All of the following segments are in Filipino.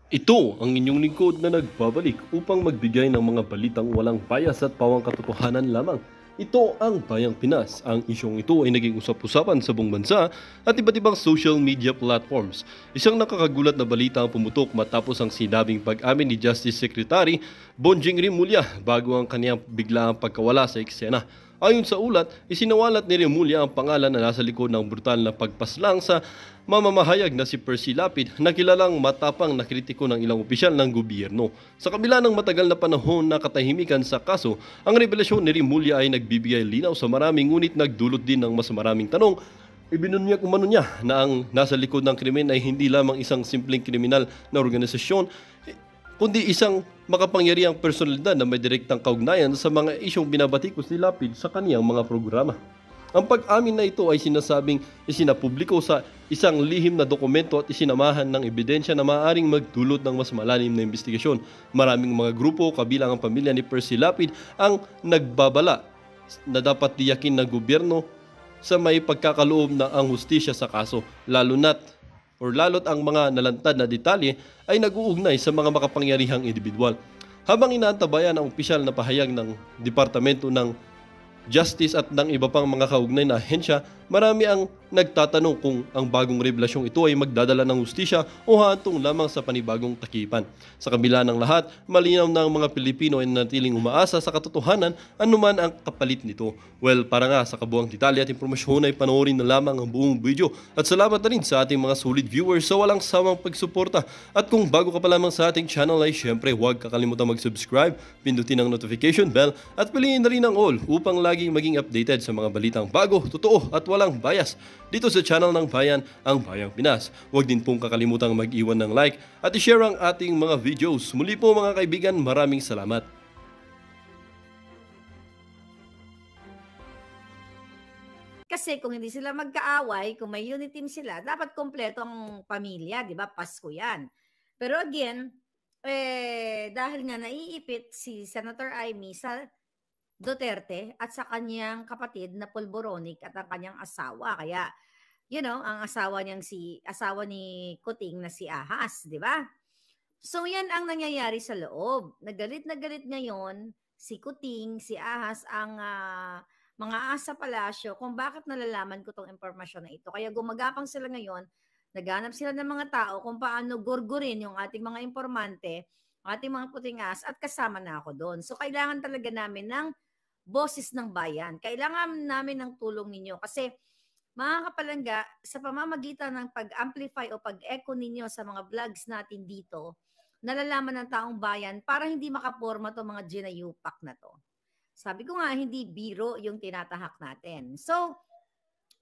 Ito ang inyong lingkod na nagbabalik upang magbigay ng mga balitang walang bias at pawang katotohanan lamang. Ito ang Bayang Pinas. Ang isyong ito ay naging usap-usapan sa buong bansa at iba't ibang social media platforms. Isang nakakagulat na balita ang pumutok matapos ang sinabing pag-amin ni Justice Secretary Bonjing Rimulya bago ang kaniyang biglaang pagkawala sa eksena. Ayon sa ulat, isinawalat ni Remulla ang pangalan na nasa likod ng brutal na pagpaslang sa mamamahayag na si Percy Lapid na kilalang matapang na kritiko ng ilang opisyal ng gobyerno. Sa kabila ng matagal na panahon na katahimikan sa kaso, ang revelasyon ni Remulla ay nagbibigay linaw sa maraming ngunit nagdulot din ng mas maraming tanong. Ibinunyag umano niya na ang nasa likod ng krimen ay hindi lamang isang simpleng kriminal na organisasyon, kundi isang makapangyarihang personalidad na may direktang kaugnayan sa mga isyong binabatikos ni Lapid sa kaniyang mga programa. Ang pag-amin na ito ay sinasabing isinapubliko sa isang lihim na dokumento at isinamahan ng ebidensya na maaaring magdulot ng mas malalim na investigasyon. Maraming mga grupo, kabilang ang pamilya ni Percy Lapid, ang nagbabala na dapat tiyakin ng gobyerno sa may pagkakaloob na ang hustisya sa kaso, lalo't ang mga nalantad na detalye ay nag-uugnay sa mga makapangyarihang individual. Habang inaantabayan ang opisyal na pahayag ng Departamento ng Justice at ng iba pang mga kaugnay na ahensya, marami ang nagtatanong kung ang bagong revelasyong ito ay magdadala ng hustisya o hahantong lamang sa panibagong takipan. Sa kabila ng lahat, malinaw na ang mga Pilipino ay natiling umaasa sa katotohanan anuman ang kapalit nito. Well, para nga sa kabuang detalye at impormasyon ay panoorin na lamang ang buong video. At salamat na rin sa ating mga solid viewers sa walang sawang pagsuporta. At kung bago ka pa lamang sa ating channel ay syempre huwag kakalimutan mag-subscribe, pindutin ang notification bell at piliin na rin ang all upang laging maging updated sa mga balitang bago, totoo at walang bias dito sa channel ng Bayan, ang Bayang Pinas. Huwag din pong kakalimutang mag-iwan ng like at i-share ang ating mga videos. Muli po mga kaibigan, maraming salamat. Kasi kung hindi sila magkaaway, kung may unit team sila, dapat kompleto ang pamilya, di ba? Pasko yan. Pero again, dahil nga naiipit si Senator Amy sa Duterte at sa kanyang kapatid na Polboronic at ang kanyang asawa. Kaya, ang asawa ni Kuting na si Ahas, di ba? So, yan ang nangyayari sa loob. Na galit ngayon si Kuting, si Ahas, ang mga asa palasyo kung bakit nalalaman ko tong impormasyon na ito. Kaya gumagapang sila ngayon, naghanap sila ng mga tao kung paano gurgurin yung ating mga informante, ating mga puting as, at kasama na ako doon. So, kailangan talaga namin ng boses ng bayan. Kailangan namin ng tulong ninyo kasi mga kapalangga, sa pamamagitan ng pag-amplify o pag-echo ninyo sa mga vlogs natin dito, nalalaman ng taong bayan para hindi makaporma to mga ginayupak na to. Sabi ko nga, hindi biro yung tinatahak natin. So,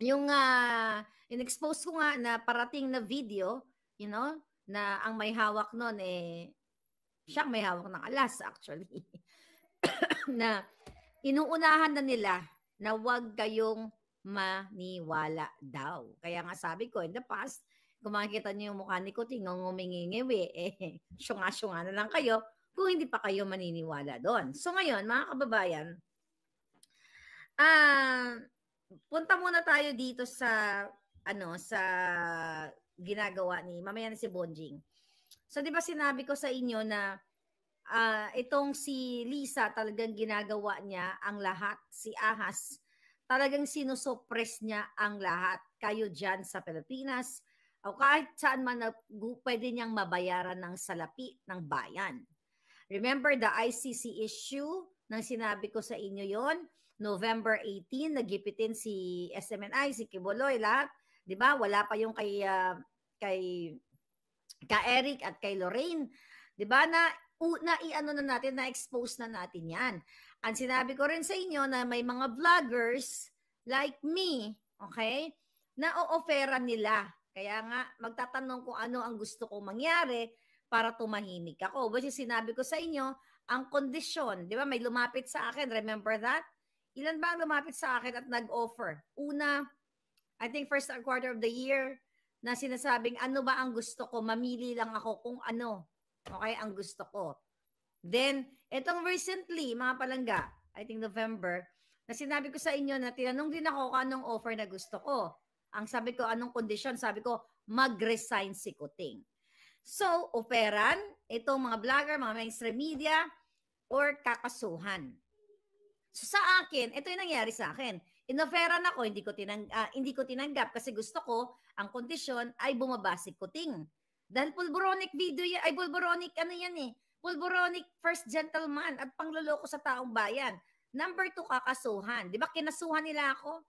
yung in-expose ko nga na parating na video, na ang may hawak nun siyang may hawak ng alas actually. Na inuunahan na nila na huwag kayong maniwala daw. Kaya nga sabi ko, in the past, kung makikita niyo yung mukha ni Kuting nung ngumingingiwi, syunga-syunga na lang kayo kung hindi pa kayo maniniwala doon. So ngayon, mga kababayan, punta muna tayo dito sa ginagawa ni mamaya na si Bonjing. So 'di ba sinabi ko sa inyo na itong si Lisa talagang ginagawa niya ang lahat, si Ahas talagang sinusuppress niya ang lahat. Kayo dyan sa Pilipinas o kahit saan man na pwede niyang mabayaran ng salapi ng bayan. Remember the ICC issue nang sinabi ko sa inyo yon, November 18, nagipitin si SMNI, si Kiboloy, lahat. 'Di ba? Wala pa yung kay Eric at kay Lorraine. 'Di ba na na-expose na natin 'yan. Ang sinabi ko rin sa inyo na may mga vloggers like me, okay, na o-offeran nila. Kaya nga, magtatanong kung ano ang gusto kong mangyari para tumahimik ako. Kasi sinabi ko sa inyo, ang kondisyon, di ba, may lumapit sa akin, remember that? Ilan ba ang lumapit sa akin at nag-offer? Una, I think first quarter of the year, na sinasabing ano ba ang gusto ko, mamili lang ako kung ano, okay, ang gusto ko. Then, etong recently, mga palangga, I think November, na sinabi ko sa inyo na tinanong din ako kung anong offer na gusto ko. Ang sabi ko, anong kondisyon? Sabi ko, mag-resign si Kuting. So, operan itong mga vlogger, mga mainstream media, or kakasuhan. So, sa akin, ito yung nangyari sa akin. Inoferan ako, hindi ko tinanggap kasi gusto ko, ang kondisyon ay bumabasik kuting. Dahil pulboronic video yan, ay pulboronic ano yan eh, pulboronic first gentleman at pangloloko sa taong bayan. Number 2, kakasuhan. Di ba kinasuhan nila ako?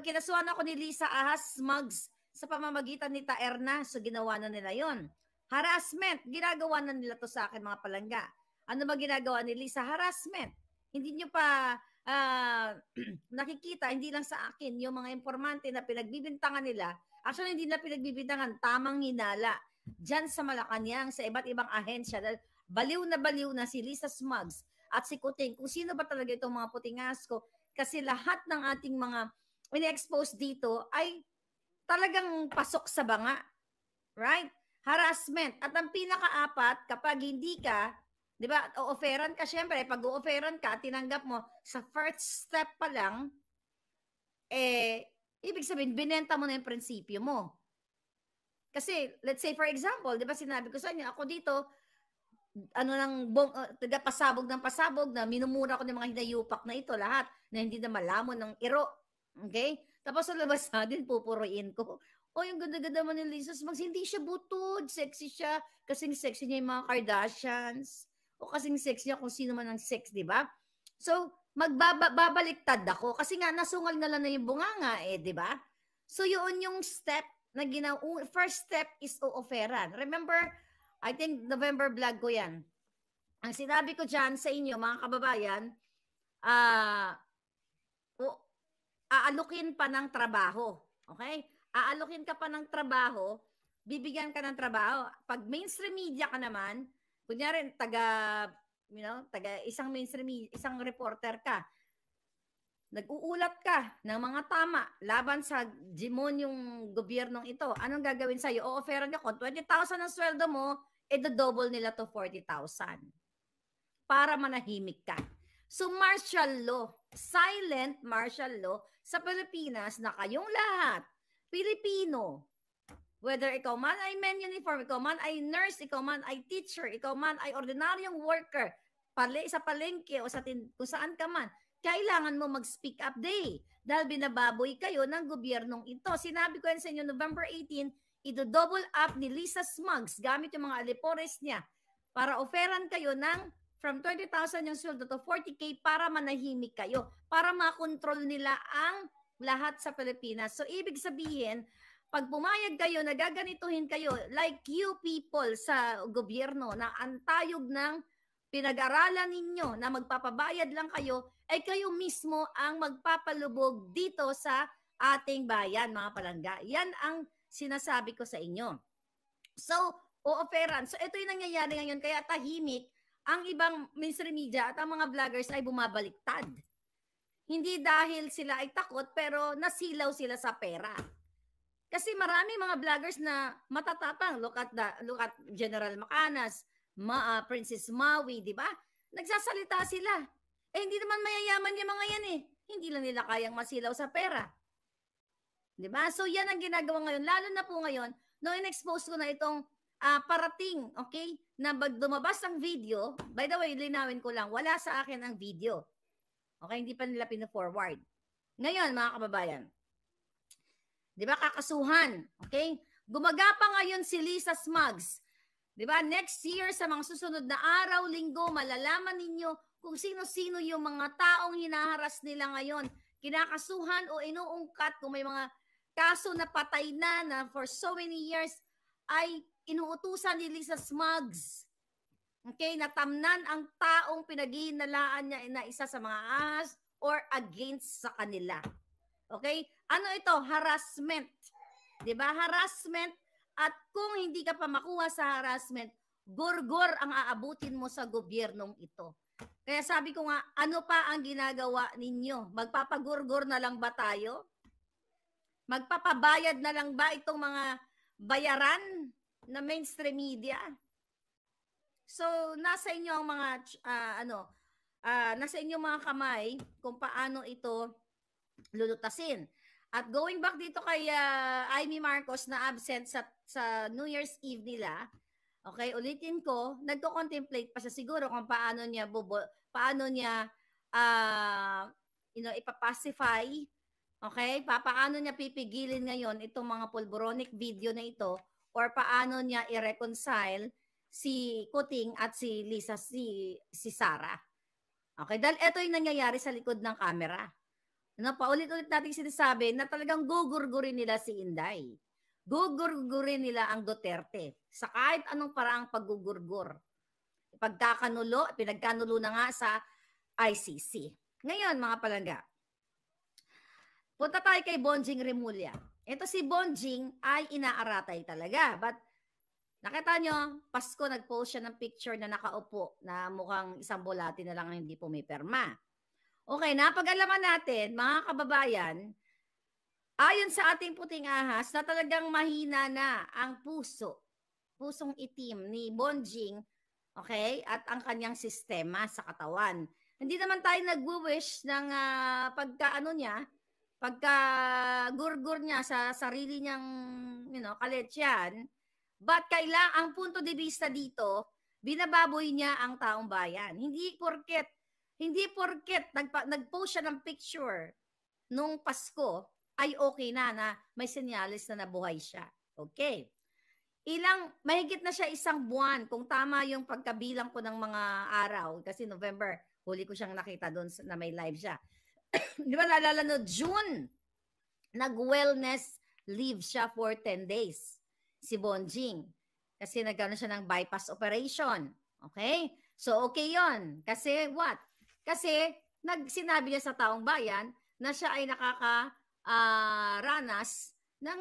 Kinasuhan ako ni Lisa Ahas Mugs sa pamamagitan ni Taerna. So, ginawa na nila yon. Harassment. Ginagawa na nila to sa akin, mga palangga. Ano ba ginagawa ni Lisa? Harassment. Hindi nyo pa nakikita, hindi lang sa akin, yung mga informante na pinagbibintangan nila. Actually, hindi na pinagbibintangan, tamang hinala. Diyan sa Malacanang, sa iba't ibang ahensya. Baliw na si Lisa Smugs at si Kuting. Kung sino ba talaga itong mga putingasko. Kasi lahat ng ating mga ini-expose dito ay talagang pasok sa banga. Right? Harassment. At ang pinaka-apat, kapag hindi ka, di ba, o-offeran ka, syempre, pag o-offeran ka, tinanggap mo, sa first step pa lang, ibig sabihin, binenta mo na yung prinsipyo mo. Kasi, let's say, for example, di ba, sinabi ko sa inyo, ako dito, pasabog ng pasabog na minumura ko ng mga hinayupak na ito, lahat, na hindi na malamon ng iro. Okay? Tapos sa labas na din, pupuruin ko. Yung ganda-ganda mo ni Lisa Smugs, hindi siya butod, sexy siya, kasing sexy niya yung mga Kardashians, o kasing sexy niya kung sino man ang sex, di ba? So, babaliktad ako, kasi nga, nasungal na lang na yung bunganga, di ba? So, yun yung step na first step is o-offeran. Remember, I think November vlog ko yan. Ang sinabi ko dyan sa inyo, mga kababayan, aalukin pa ng trabaho. Okay? Aalukin ka pa ng trabaho, bibigyan ka ng trabaho. Pag mainstream media ka naman, kunyari, isang reporter ka, nag-uulat ka ng mga tama laban sa demonyong gobyernong ito. Anong gagawin sa'yo? O-offeran ka ko, 20,000 ang sweldo mo, double nila to 40,000 para manahimik ka. So, martial law, silent martial law sa Pilipinas na kayong lahat, Pilipino, whether ikaw man ay men uniform, ikaw man ay nurse, ikaw man ay teacher, ikaw man ay ordinaryong worker, sa palengke o kung saan ka man, kailangan mo mag-speak up day dahil binababoy kayo ng gobyernong ito. Sinabi ko yan sa inyo, November 18, double up ni Lisa Smugs gamit yung mga alipores niya para offeran kayo ng from 20,000 yung sweldo to 40K para manahimik kayo, para makontrol nila ang lahat sa Pilipinas. So, ibig sabihin, pag pumayag kayo, nagaganituhin kayo, like you people sa gobyerno, na antayog ng pinag-aralan ninyo na magpapabayad lang kayo, ay kayo mismo ang magpapalubog dito sa ating bayan, mga palangga. Yan ang sinasabi ko sa inyo. So, o-offeran. So, ito yung nangyayari ngayon, kaya tahimik ang ibang mainstream media at ang mga vloggers ay bumabaliktad. Hindi dahil sila ay takot, pero nasilaw sila sa pera. Kasi marami mga vloggers na matatapang. Look at General Macanas, Princess Maui, di ba? Nagsasalita sila. Hindi naman mayayaman yung mga yan eh. Hindi lang nila kayang masilaw sa pera. Di ba? So yan ang ginagawa ngayon. Lalo na po ngayon, nung in-expose ko na itong parating, okay? Na dumabas ang video, by the way, linawin ko lang, wala sa akin ang video. Okay, hindi pa nila pino-forward. Ngayon, mga kababayan, di ba, kakasuhan, okay? Gumagapa ngayon si Lisa Smugs. Di ba, next year, sa mga susunod na araw, linggo, malalaman ninyo kung sino-sino yung mga taong hinaharas nila ngayon. Kinakasuhan o inuungkat kung may mga kaso na patay na for so many years, ay inuutusan ni Lisa Smugs. Okay, natamnan ang taong pinaghihinalaan niya na isa sa mga ahas or against sa kanila. Okay? Ano ito? Harassment. 'Di ba? Harassment, at kung hindi ka pa makuha sa harassment, gurgor ang aabutin mo sa gobyernong ito. Kaya sabi ko nga, ano pa ang ginagawa ninyo? Magpapagurgor na lang ba tayo? Magpapabayad na lang ba itong mga bayaran na mainstream media? So, nasa inyo ang mga nasa inyo mga kamay kung paano ito lulutasin. At going back dito kay Amy Marcos na absent sa New Year's Eve nila, Okay, ulitin ko, nagko-contemplate pa siya siguro kung paano niya ipapacify, okay? Paano niya pipigilin ngayon itong mga pulboronic video na ito or paano niya i-reconcile si Kuting at si Lisa, si Sarah. Okay, dahil ito yung nangyayari sa likod ng camera. Paulit-ulit natin sinasabi na talagang gugurgurin nila si Inday. Gugurgurin nila ang Duterte sa kahit anong paraang paggugurgur. Pinagkanulo na nga sa ICC. Ngayon, mga palangga, punta tayo kay Bonjing Remulla. Ito si Bonjing ay inaaratay talaga. But nakita nyo, Pasko nag-post siya ng picture na nakaupo na mukhang isang bulati na lang ang hindi pumipirma. Okay, napag-alaman natin, mga kababayan, ayon sa ating puting ahas na talagang mahina na ang pusong itim ni Bonjing, okay, at ang kanyang sistema sa katawan. Hindi naman tayo nag-wish ng pagka-gurgur niya sa sarili niyang, kaletsyan. But ang punto de vista dito, binababoy niya ang taong bayan. Hindi porket nag-post siya ng picture nung Pasko, ay okay na may senyales na nabuhay siya. Okay. Mahigit na siya 1 buwan, kung tama yung pagkabilang ko ng mga araw, kasi November, huli ko siyang nakita doon na may live siya. Di ba naalala no, June, nag-wellness leave siya for 10 days, si Bonjing. Kasi nagkaroon siya ng bypass operation. Okay? So, okay yon. Kasi what? Kasi sinabi niya sa taong bayan na siya ay nakakaranas ng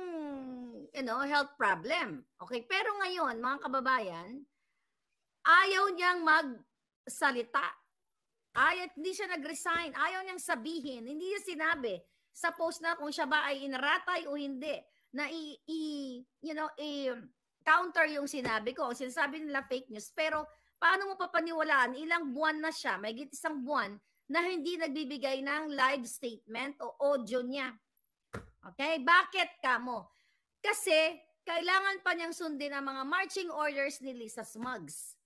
health problem. Okay? Pero ngayon, mga kababayan, ayaw niyang magsalita. Hindi siya nag-resign. Ayaw niyang sabihin. Hindi niya sinabi sa post na kung siya ba ay inaratay o hindi na counter yung sinabi ko. Sinasabi nila fake news. Pero paano mo papaniwalaan? Ilang buwan na siya, may 1 buwan, na hindi nagbibigay ng live statement o audio niya. Okay? Bakit kamo? Kasi kailangan pa niyang sundin ang mga marching orders ni Lisa Smugs.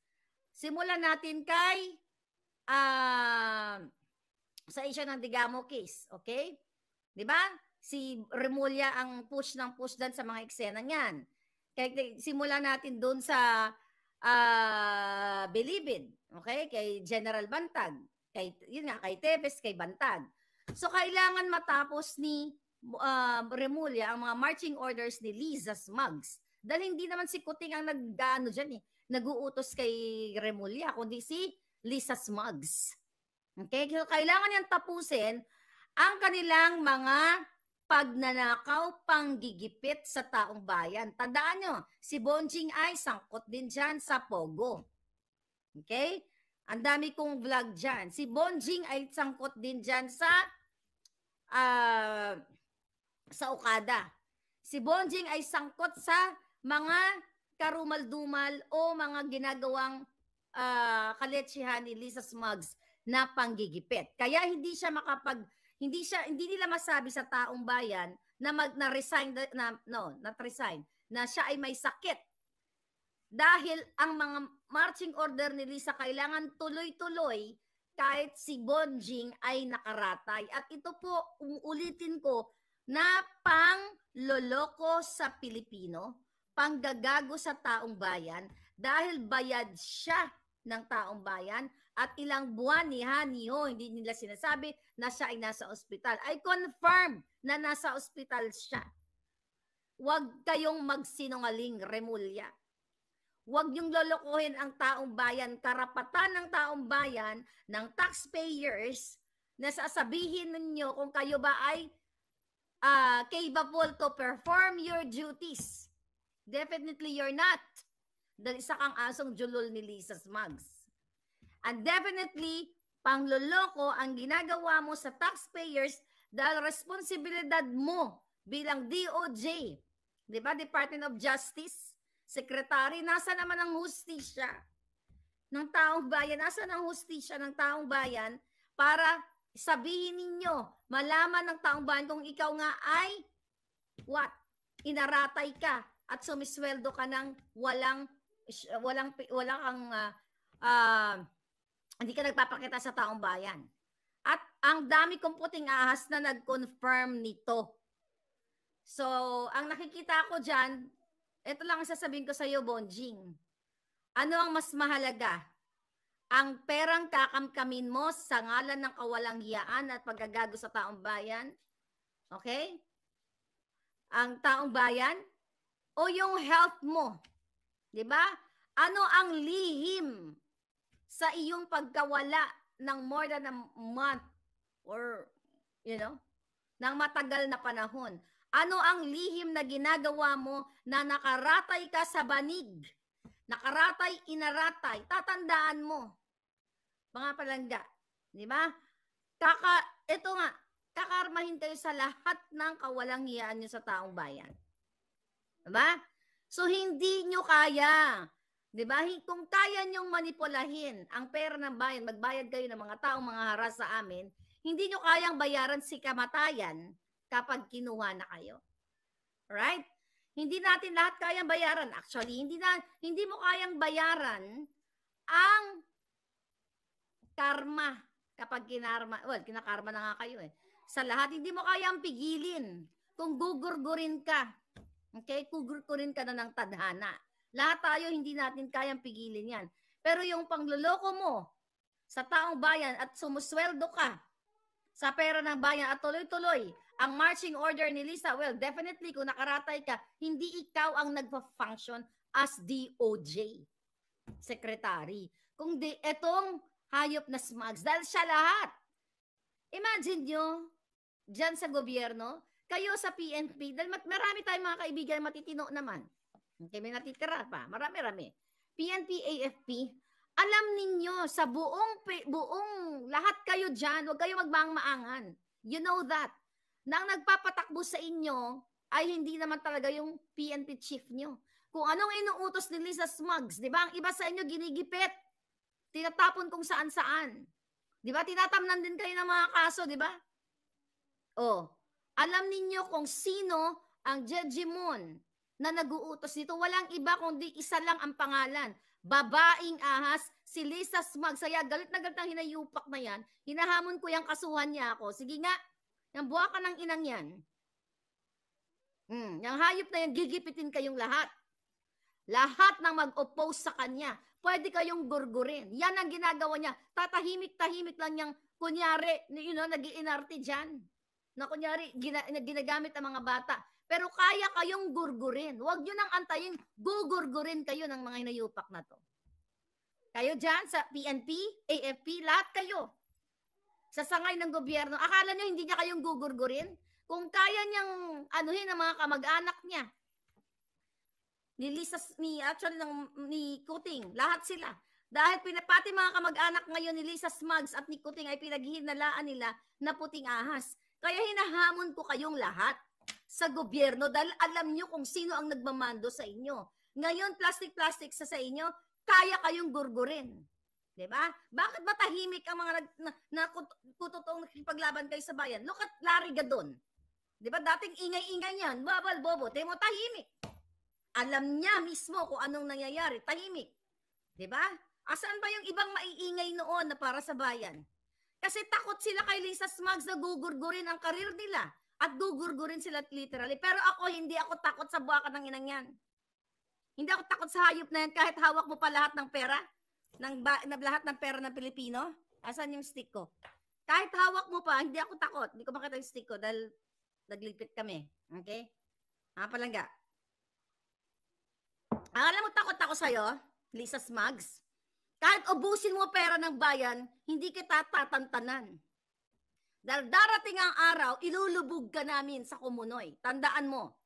Simulan natin kay sa issue ng Digamo case. Okay? Di ba? Si Remulla ang push dan sa mga eksena niyan. Kaya simulan natin doon sa Bilibid, okay? Kay General Bantag, kay Tevez, kay Bantag. So kailangan matapos ni Remulla ang mga marching orders ni Lisa Smugs. Dahil hindi naman si Kuting ang nag-uutos kay Remulla, kundi si Lisa Smugs. Okay? So kailangan niyang tapusin ang kanilang mga pagnanakaw, panggigipit sa taong bayan. Tandaan nyo, si Bonjing ay sangkot din dyan sa Pogo. Okay? Ang dami kong vlog dyan. Si Bonjing ay sangkot din dyan sa Okada. Si Bonjing ay sangkot sa mga karumal-dumal o mga ginagawang kaletsyahan ni Lisa Smugs na panggigipit. Kaya hindi nila masabi sa taong bayan na resign na siya ay may sakit. Dahil ang mga marching order ni Lisa kailangan tuloy-tuloy kahit si Bonjing ay nakaratay. At ito po, ulitin ko, na pangloloko sa Pilipino, panggagago sa taong bayan dahil bayad siya ng taong bayan at ilang buwan ni Haniho, hindi nila sinasabi na siya ay nasa ospital. I confirm na nasa ospital siya. Huwag kayong magsinungaling, Remulla. Huwag niyong lolokohin ang taong bayan, karapatan ng taong bayan, ng taxpayers, na sasabihin ninyo kung kayo ba ay capable to perform your duties. Definitely you're not. Dahil isa kang asong julol ni Lisa Smugs. And definitely, pangloloko ang ginagawa mo sa taxpayers dahil responsibilidad mo bilang DOJ, di ba, Department of Justice, Secretary, nasa naman ang hustisya ng taong bayan, nasa ang hustisya ng taong bayan para sabihin ninyo, malaman ng taong bayan kung ikaw nga ay inaratay ka at sumisweldo ka ng walang wala kang ah, hindi ka nagpapakita sa taong bayan. At ang dami kong puting ahas na nag-confirm nito. So, ang nakikita ko dyan, ito lang ang sasabihin ko sa iyo, Bonjing. Ano ang mas mahalaga? Ang perang kakamkamin mo sa ngalan ng kawalanghiyaan at pagkagago sa taong bayan? Okay? Ang taong bayan? O yung health mo? Diba? Ano ang lihim sa iyong pagkawala ng more than a month or, ng matagal na panahon? Ano ang lihim na ginagawa mo na nakaratay ka sa banig? Nakaratay, inaratay, tatandaan mo. Mga palangga, di ba? Ito nga, kakarmahin kayo sa lahat ng kawalanghiyaan nyo sa taong bayan. Di ba? So, hindi nyo kaya. Di ba? Kung kaya nyong manipulahin ang pera ng bayan, magbayad kayo ng mga taong mga haras sa amin, hindi nyo kayang bayaran si kamatayan kapag kinuha na kayo. Right? Hindi natin lahat kayang bayaran. Actually, hindi mo kayang bayaran ang karma kapag kinakarma na nga kayo eh. Sa lahat, hindi mo kayang pigilin kung gugurgurin ka. Okay? Gugurgurin ka na ng tadhana. Lahat tayo, hindi natin kayang pigilin yan. Pero yung pangloloko mo sa taong bayan at sumusweldo ka sa pera ng bayan at tuloy-tuloy ang marching order ni Lisa, well, definitely kung nakaratay ka, hindi ikaw ang nagpa-function as DOJ secretary. Kung di, etong hayop na smugs, dahil siya lahat. Imagine nyo, dyan sa gobyerno, kayo sa PNP, dahil marami tayong mga kaibigan matitino naman. Okay, may natitira pa. Marami-rami. PNP, AFP, alam ninyo, sa buong lahat kayo dyan, huwag kayo magmaang-maangan. You know that. Na ang nagpapatakbo sa inyo ay hindi naman talaga yung PNP chief nyo. Kung anong inuutos ni Lisa Smugs, di ba? Ang iba sa inyo ginigipit. Tinatapon kung saan-saan. Di ba? Tinatamnan din kayo ng mga kaso, di ba? Oh, alam ninyo kung sino ang Jejimon na nag-uutos dito. Walang iba kundi isa lang ang pangalan. Babaeng ahas, si Lisa Smugs. Kaya galit na galit ang hinayupak na yan. Hinahamon ko yung kasuhan niya ako. Sige nga, yung buha ka ng inang yan. Yung hayop na yan, gigipitin kayong lahat. Lahat ng mag-oppose sa kanya, pwede kayong gurgurin. Yan ang ginagawa niya. Tatahimik-tahimik lang niyang, kunyari, nag-iinarte dyan. Na kunyari, ginagamit ang mga bata. Pero kaya kayong gurgurin. Huwag nyo nang antayin, gugurgurin kayo ng mga hinayupak na to. Kayo dyan sa PNP, AFP, lahat kayo. Sa sangay ng gobyerno, akala nyo hindi niya kayong gugurgurin? Kung kaya niyang anuhin ang mga kamag-anak niya, ni Kuting, lahat sila. Dahil pati mga kamag-anak ngayon ni Lisa Smugs at ni Kuting ay pinaghihinalaan nila na puting ahas. Kaya hinahamon ko kayong lahat sa gobyerno dahil alam nyo kung sino ang nagmamando sa inyo. Ngayon, plastic sa inyo, kaya kayong gurgurin. Diba? Bakit ba tahimik ang mga kututong nakipaglaban kayo sa bayan? Look at Larry Gadon. Diba? Dating ingay-ingay yan. Babal, bobo. Temo tahimik. Alam niya mismo kung anong nangyayari. Tahimik. Diba? Asan ba yung ibang maiingay noon na para sa bayan? Kasi takot sila kay Lisa Smugs na gugurgurin ang karir nila. At gugurgurin sila literally. Pero ako, hindi ako takot sa buwakan ng inang yan. Hindi ako takot sa hayop na yan kahit hawak mo pa lahat ng pera. Lahat ng pera ng Pilipino. Asan yung stick ko? Kahit hawak mo pa, hindi ako takot. Hindi ko makita yung stick ko dahil naglipit kami. Okay? Mga palangga. Alam mo, takot ako sa'yo, Lisa Smugs. Kahit ubusin mo pera ng bayan, hindi kita tatantanan. Dahil darating ang araw, ilulubog ka namin sa Kumunoy. Tandaan mo.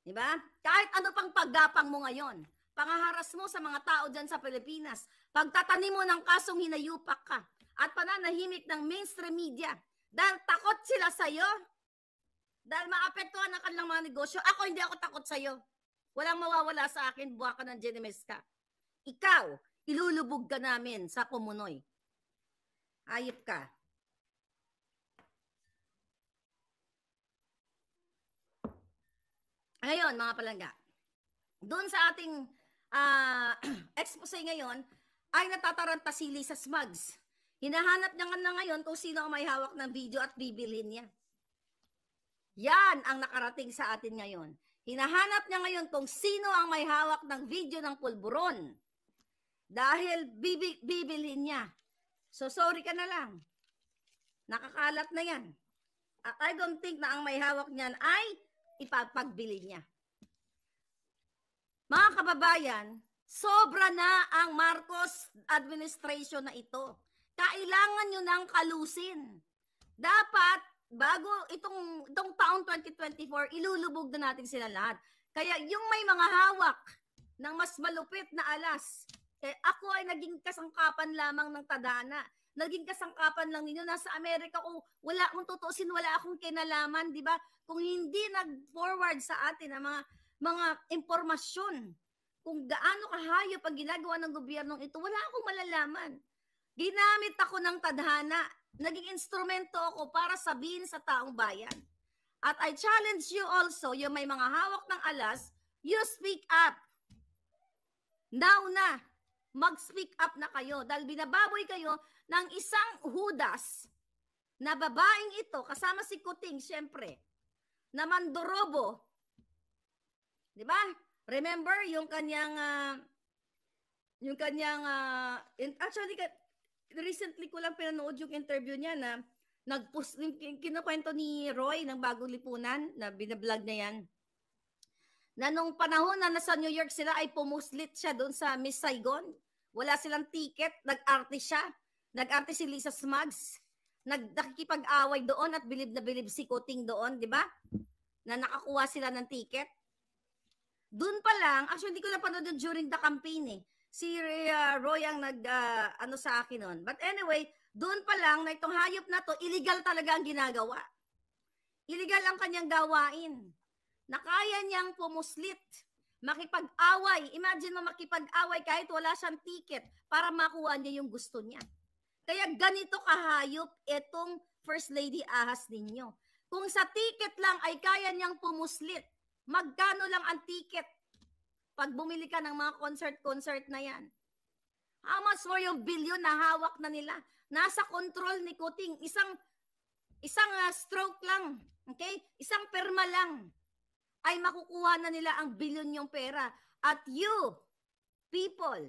Diba? Kahit ano pang paggapang mo ngayon, pangaharas mo sa mga tao dyan sa Pilipinas, pagtatanim mo ng kasong hinayupak ka, at pananahimik ng mainstream media, dahil takot sila sa'yo, dahil maapektuhan ang kanilang mga negosyo, ako hindi ako takot sa'yo. Walang mawawala sa akin, buha ka ng Genemes ka. Ikaw, ilulubog ka namin sa Kumunoy. Ayip ka. Ngayon, mga palangga, doon sa ating expose ngayon ay natataranta si Lisa Smugs. Hinahanap niya nga na ngayon kung sino ang may hawak ng video at bibilhin niya. Yan ang nakarating sa atin ngayon. Hinahanap niya ngayon kung sino ang may hawak ng video ng pulburon. Dahil bibilhin niya. So sorry ka na lang. Nakakalat na yan. At I don't think na ang may hawak niyan ay ipapagbili niya. Mga kababayan, sobra na ang Marcos administration na ito. Kailangan nyo nang kalusin. Dapat, bago itong taong 2024, ilulubog na natin sila lahat. Kaya yung may mga hawak ng mas malupit na alas, ako ay naging kasangkapan lamang ng tadhana. Naging kasangkapan lang ninyo. Nasa Amerika ko, wala akong tutusin, wala akong kinalaman, di ba? Kung hindi nag-forward sa atin ang mga impormasyon, kung gaano kahayop ang ginagawa ng gobyernong ito, wala akong malalaman. Ginamit ako ng tadhana. Naging instrumento ako para sabihin sa taong bayan. At I challenge you also, yung may mga hawak ng alas, you speak up. Now na, mag-speak up na kayo. Dahil binababoy kayo ng isang hudas na babaeng ito, kasama si Kuting, syempre, na mandorobo. Diba? Remember, yung kanyang, actually, recently ko lang pinanood yung interview niya na nag-post, kinukwento ni Roy ng Bagong Lipunan, na binablog na yan, na nung panahon na nasa New York sila ay pumuslit siya doon sa Miss Saigon. Wala silang ticket, nag-arte siya. Nag-arte si Lisa Smugs. Nakikipag-away doon at bilib na bilib si Kuting doon, di ba? Na nakakuha sila ng ticket. Doon pa lang, actually hindi ko lang panood during the campaign eh. Si Roy ang ano sa akin nun. But anyway, doon pa lang na itong hayop na to, illegal talaga ang ginagawa. Illegal ang kanyang gawain. Na kaya niyang pumuslit, makipag-away. Imagine mo makipag-away kahit wala siyang ticket para makuha niya yung gusto niya. Kaya ganito kahayop itong First Lady Ahas ninyo. Kung sa ticket lang ay kaya niyang pumuslit, magkano lang ang ticket? Pag bumili ka ng mga concert na yan. How much for yung billion na hawak na nila? Nasa control ni Kuting. Isang stroke lang. Okay? Isang perma lang. Ay makukuha na nila ang billion yung pera. At you, people,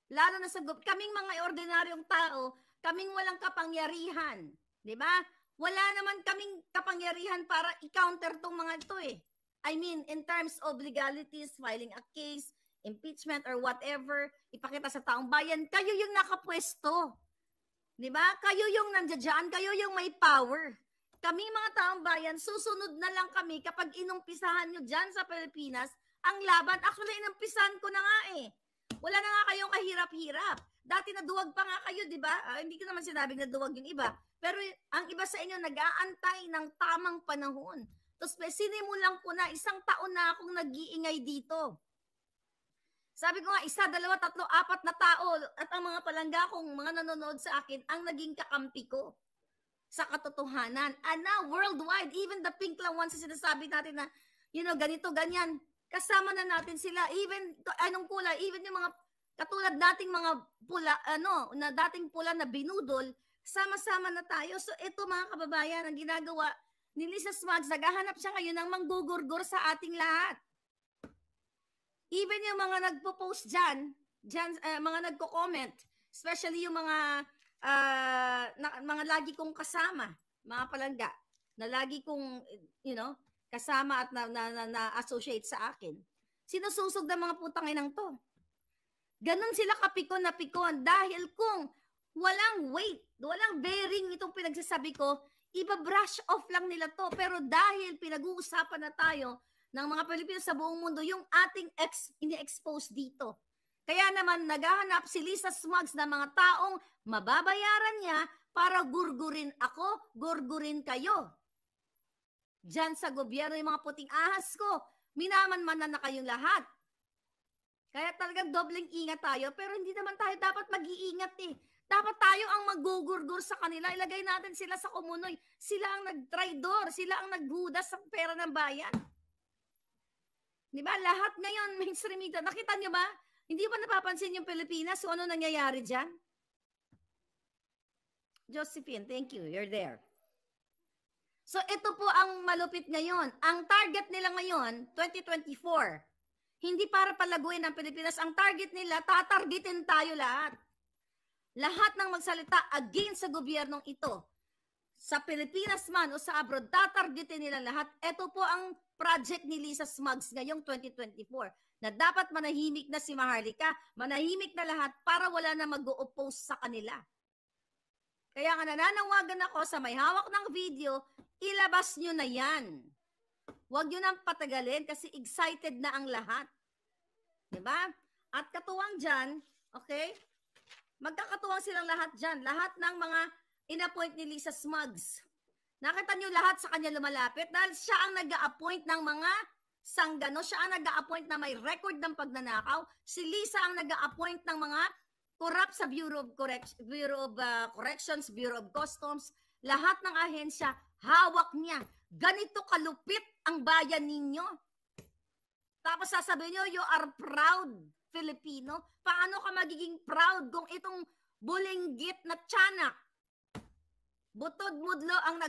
lalo na sa kaming mga ordinaryong tao, kaming walang kapangyarihan. Diba? Wala naman kaming kapangyarihan para i-counter tong mga ito eh. I mean, in terms of legalities, filing a case, impeachment or whatever, ipakita sa taong bayan, kayo yung nakapwesto. Di ba? Kayo yung nandiyan, kayo yung may power. Kami mga taong bayan, susunod na lang kami kapag inumpisahan nyo dyan sa Pilipinas ang laban. Actually, inumpisahan ko na nga eh. Wala na nga kayong kahirap-hirap. Dati naduwag pa nga kayo, di ba? Hindi ko naman sinabing naduwag yung iba. Pero ang iba sa inyo, nag-aantay ng tamang panahon. Tapos sinimulan ko na, 1 taon na akong nag-iingay dito. Sabi ko nga, 1, 2, 3, 4 na tao at ang mga palangga kong mga nanonood sa akin ang naging kakampi ko sa katotohanan. And now, worldwide, even the pink lang ones na sinasabi natin na, ganito, ganyan, kasama na natin sila. Even, anong kulay, even yung mga katulad dating mga pula, na dating pula na binudol, sama-sama na tayo. So, ito mga kababayan, ang ginagawa ni Lisa Smugs, naghahanap siya ngayon ng manggugurgur sa ating lahat. Even yung mga nagpo-post dyan mga nagko-comment, especially yung mga lagi kong kasama, mga palangga, na lagi kong, kasama at na-associate sa akin. Sinususog ng mga putang inang to. Ganon sila kapikon na pikon dahil kung walang weight, walang bearing itong pinagsasabi ko, iba-brush off lang nila to. Pero dahil pinag-uusapan na tayo ng mga Pilipino sa buong mundo, yung ating ini-expose dito. Kaya naman naghahanap si Lisa Smugs ng mga taong mababayaran niya para gurgurin ako, gurgurin kayo. Diyan sa gobyerno, yung mga puting ahas ko, minaman-manan na kayong lahat. Kaya talagang dobleng ingat tayo, pero hindi naman tayo dapat mag-iingat eh. Dapat tayo ang magugurgur sa kanila. Ilagay natin sila sa kumunoy. Sila ang nagtraidor. Sila ang naghudas sa pera ng bayan. Di ba? Lahat ngayon, mainstream media. Nakita niyo ba? Hindi ba napapansin yung Pilipinas? Kung ano nangyayari dyan? Josephine, thank you. You're there. So, ito po ang malupit ngayon. Ang target nila ngayon, 2024, hindi para palaguin ang Pilipinas. Ang target nila, tatargetin tayo lahat. Lahat ng magsalita against sa gobyernong ito. Sa Pilipinas man o sa abroad, tatargetin nila lahat. Ito po ang project ni Lisa Smugs ngayong 2024 na dapat manahimik na si Maharlika, manahimik na lahat para wala na mag-o-oppose sa kanila. Kaya nga nananawagan ako sa may hawak ng video, ilabas nyo na yan. Huwag nyo nang patagalin kasi excited na ang lahat. Diba? At katuwang dyan, okay? Magkakatuwang silang lahat dyan. Lahat ng mga in-appoint ni Lisa Smugs. Nakita nyo lahat sa kanya lumalapit dahil siya ang nag-a-appoint ng mga sanggano. Siya ang nag-a-appoint na may record ng pagnanakaw. Si Lisa ang nag-a-appoint ng mga corrupt sa Bureau of Corrections, Bureau of Customs. Lahat ng ahensya, hawak niya. Ganito kalupit ang bayan ninyo. Tapos sasabihin nyo, you are proud Filipino. Paano ka magiging proud kung itong bulinggit na tiyanak, butod-mudlo ang